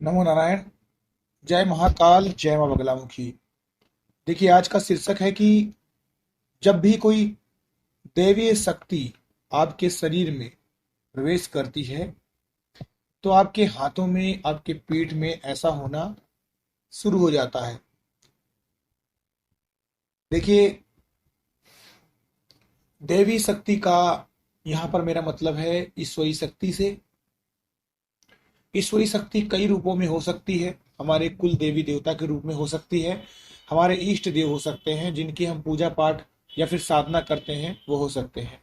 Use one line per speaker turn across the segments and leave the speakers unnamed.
नमो नारायण। जय महाकाल, जय मां बगलामुखी। देखिए, आज का शीर्षक है कि जब भी कोई दैवीय शक्ति आपके शरीर में प्रवेश करती है तो आपके हाथों में, आपके पीठ में ऐसा होना शुरू हो जाता है। देखिए, दैवी शक्ति का यहाँ पर मेरा मतलब है ईश्वरी शक्ति से। ईश्वरी शक्ति कई रूपों में हो सकती है। हमारे कुल देवी देवता के रूप में हो सकती है, हमारे इष्ट देव हो सकते हैं जिनकी हम पूजा पाठ या फिर साधना करते हैं, वो हो सकते हैं।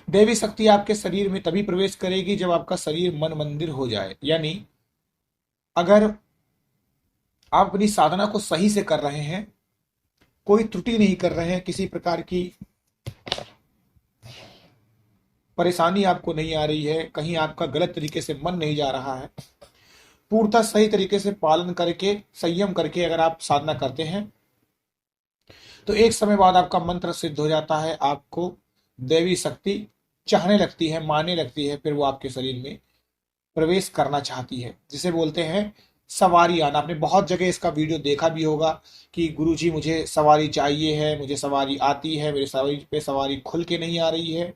दैवी शक्ति आपके शरीर में तभी प्रवेश करेगी जब आपका शरीर मन मंदिर हो जाए, यानी अगर आप अपनी साधना को सही से कर रहे हैं, कोई त्रुटि नहीं कर रहे हैं, किसी प्रकार की परेशानी आपको नहीं आ रही है, कहीं आपका गलत तरीके से मन नहीं जा रहा है, पूर्णतः सही तरीके से पालन करके, संयम करके अगर आप साधना करते हैं तो एक समय बाद आपका मंत्र सिद्ध हो जाता है। आपको दैवी शक्ति चाहने लगती है, मानने लगती है, फिर वो आपके शरीर में प्रवेश करना चाहती है, जिसे बोलते हैं सवारी आना। आपने बहुत जगह इसका वीडियो देखा भी होगा कि गुरुजी मुझे सवारी चाहिए है, मुझे सवारी आती है, मेरे सवारी पे सवारी खुल के नहीं आ रही है।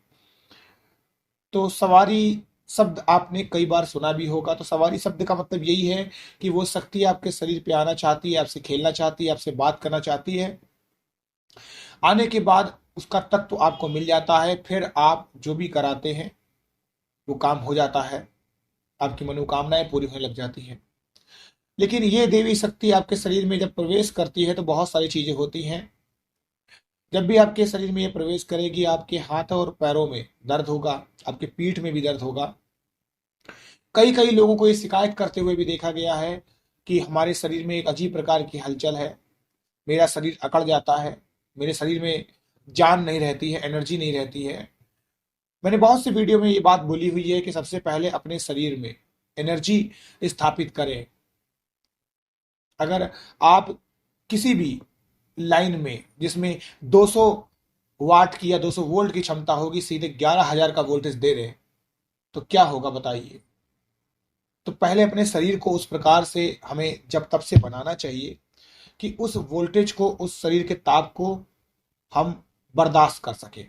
तो सवारी शब्द आपने कई बार सुना भी होगा। तो सवारी शब्द का मतलब यही है कि वो शक्ति आपके शरीर पे आना चाहती है, आपसे खेलना चाहती है, आपसे बात करना चाहती है। आने के बाद उसका तत्व आपको मिल जाता है, फिर आप जो भी कराते हैं वो काम हो जाता है, आपकी मनोकामनाएं पूरी होने लग जाती हैं। लेकिन ये देवी शक्ति आपके शरीर में जब प्रवेश करती है तो बहुत सारी चीजें होती हैं। जब भी आपके शरीर में ये प्रवेश करेगी, आपके हाथ और पैरों में दर्द होगा, आपके पीठ में भी दर्द होगा। कई कई लोगों को ये शिकायत करते हुए भी देखा गया है कि हमारे शरीर में एक अजीब प्रकार की हलचल है, मेरा शरीर अकड़ जाता है, मेरे शरीर में जान नहीं रहती है, एनर्जी नहीं रहती है। मैंने बहुत सी वीडियो में ये बात बोली हुई है कि सबसे पहले अपने शरीर में एनर्जी स्थापित करें। अगर आप किसी भी लाइन में जिसमें 200 वाट की या 200 वोल्ट की क्षमता होगी, सीधे 11,000 का वोल्टेज दे रहे हैं, तो क्या होगा बताइए। तो पहले अपने शरीर को उस प्रकार से हमें जब तब से बनाना चाहिए कि उस वोल्टेज को, उस शरीर के ताप को हम बर्दाश्त कर सके।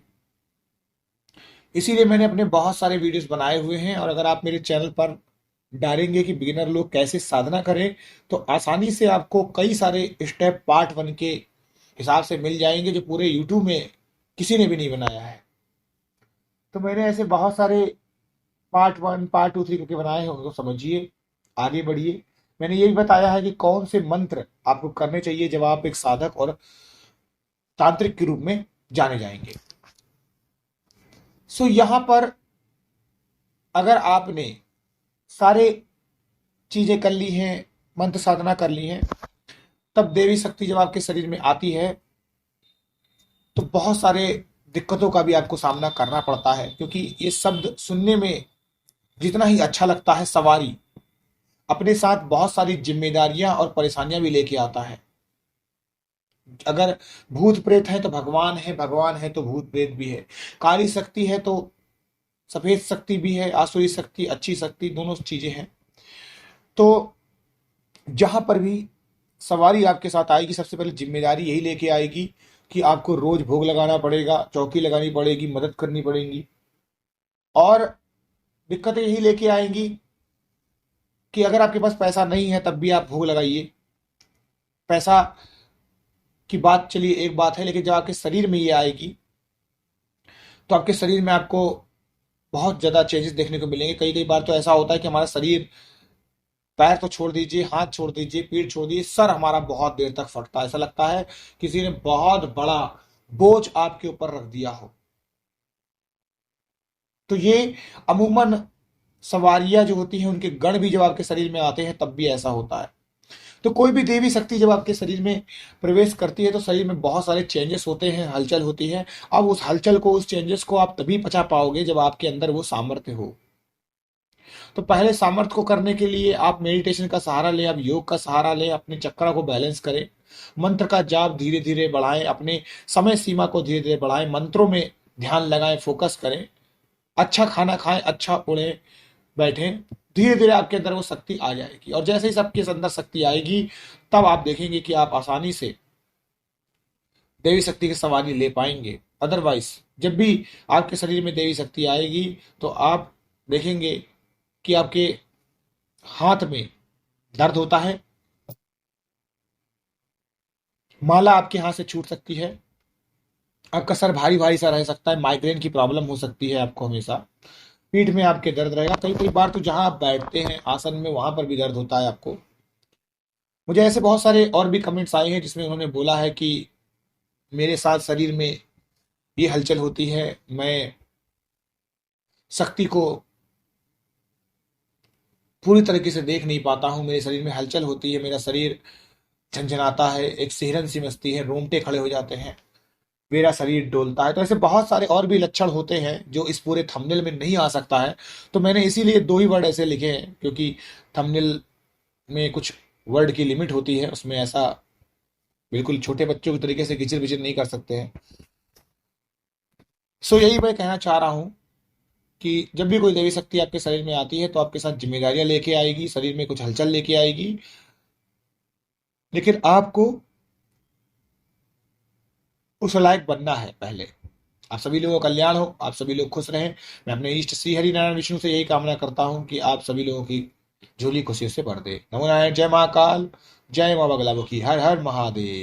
इसीलिए मैंने अपने बहुत सारे वीडियोस बनाए हुए हैं, और अगर आप मेरे चैनल पर डालेंगे कि बिगिनर लोग कैसे साधना करें, तो आसानी से आपको कई सारे स्टेप पार्ट 1 के हिसाब से मिल जाएंगे जो पूरे यूट्यूब में किसी ने भी नहीं बनाया है। तो मैंने ऐसे बहुत सारे पार्ट 1, पार्ट 2, 3 करके बनाए हैं, उनको समझिए, आगे बढ़िए। मैंने ये भी बताया है कि कौन से मंत्र आपको करने चाहिए जब आप एक साधक और तांत्रिक के रूप में जाने जाएंगे। सो यहां पर अगर आपने सारे चीजें कर ली हैं, मंत्र साधना कर ली है, तब देवी शक्ति जब आपके शरीर में आती है तो बहुत सारे दिक्कतों का भी आपको सामना करना पड़ता है, क्योंकि ये शब्द सुनने में जितना ही अच्छा लगता है, सवारी अपने साथ बहुत सारी जिम्मेदारियां और परेशानियां भी लेके आता है। अगर भूत प्रेत है तो भगवान है, भगवान है तो भूत प्रेत भी है, काली शक्ति है तो सफेद शक्ति भी है, आसुरी शक्ति, अच्छी शक्ति, दोनों चीजें हैं। तो जहां पर भी सवारी आपके साथ आएगी, सबसे पहले जिम्मेदारी यही लेके आएगी कि आपको रोज भोग लगाना पड़ेगा, चौकी लगानी पड़ेगी, मदद करनी पड़ेगी। और दिक्कतें यही लेके आएंगी कि अगर आपके पास पैसा नहीं है तब भी आप भोग लगाइए। पैसा की बात चलिए एक बात है, लेकिन जब आपके शरीर में ये आएगी तो आपके शरीर में आपको बहुत ज्यादा चेंजेस देखने को मिलेंगे। कई कई बार तो ऐसा होता है कि हमारा शरीर, पैर तो छोड़ दीजिए, हाथ छोड़ दीजिए, पीठ छोड़ दीजिए, सर हमारा बहुत देर तक फटता है। ऐसा लगता है किसी ने बहुत बड़ा बोझ आपके ऊपर रख दिया हो। तो ये अमूमन सवारियां जो होती हैं, उनके गण भी जब आपके शरीर में आते हैं तब भी ऐसा होता है। तो कोई भी देवी शक्ति जब आपके शरीर में प्रवेश करती है तो शरीर में बहुत सारे चेंजेस होते हैं, हलचल होती है। अब उस हलचल को, उस चेंजेस को आप तभी पचा पाओगे जब आपके अंदर वो सामर्थ्य हो। तो पहले सामर्थ्य को करने के लिए आप मेडिटेशन का सहारा लें, आप योग का सहारा लें, अपने चक्र को बैलेंस करें, मंत्र का जाप धीरे धीरे बढ़ाएं, अपने समय सीमा को धीरे धीरे बढ़ाएं, मंत्रों में ध्यान लगाएं, फोकस करें, अच्छा खाना खाएं, अच्छा उड़ें, बैठें, धीरे धीरे आपके अंदर वो शक्ति आ जाएगी। और जैसे ही सबके अंदर शक्ति आएगी, तब आप देखेंगे कि आप आसानी से देवी शक्ति की सवारी ले पाएंगे। अदरवाइज जब भी आपके शरीर में देवी शक्ति आएगी, तो आप देखेंगे कि आपके हाथ में दर्द होता है, माला आपके हाथ से छूट सकती है, आपका सर भारी भारी सा रह सकता है, माइग्रेन की प्रॉब्लम हो सकती है आपको हमेशा, पीठ में आपके दर्द रहेगा, कई कई बार तो जहां आप बैठते हैं आसन में वहां पर भी दर्द होता है आपको। मुझे ऐसे बहुत सारे और भी कमेंट्स आए हैं जिसमें उन्होंने बोला है कि मेरे साथ शरीर में ये हलचल होती है, मैं शक्ति को पूरी तरीके से देख नहीं पाता हूँ, मेरे शरीर में हलचल होती है, मेरा शरीर झंझनाता है, एक सिहरन सी मचती है, रोंगटे खड़े हो जाते हैं, मेरा शरीर डोलता है। तो ऐसे बहुत सारे और भी लक्षण होते हैं जो इस पूरे थंबनेल में नहीं आ सकता है। तो मैंने इसीलिए दो ही वर्ड ऐसे लिखे हैं, क्योंकि थंबनेल में कुछ वर्ड की लिमिट होती है, उसमें ऐसा बिल्कुल छोटे बच्चों के तरीके से किचिर बिचिर नहीं कर सकते हैं। सो यही मैं कहना चाह रहा हूँ कि जब भी कोई देवी शक्ति आपके शरीर में आती है, तो आपके साथ जिम्मेदारियां लेके आएगी, शरीर में कुछ हलचल लेके आएगी, लेकिन आपको उस लायक बनना है पहले। आप सभी लोगों का कल्याण हो, आप सभी लोग खुश रहें। मैं अपने इष्ट श्री हरि नारायण विष्णु से यही कामना करता हूँ कि आप सभी लोगों की झोली खुशियों से भर दे। नमो नारायण, जय महाकाल, जय माँ बगला मुखी, हर हर महादेव।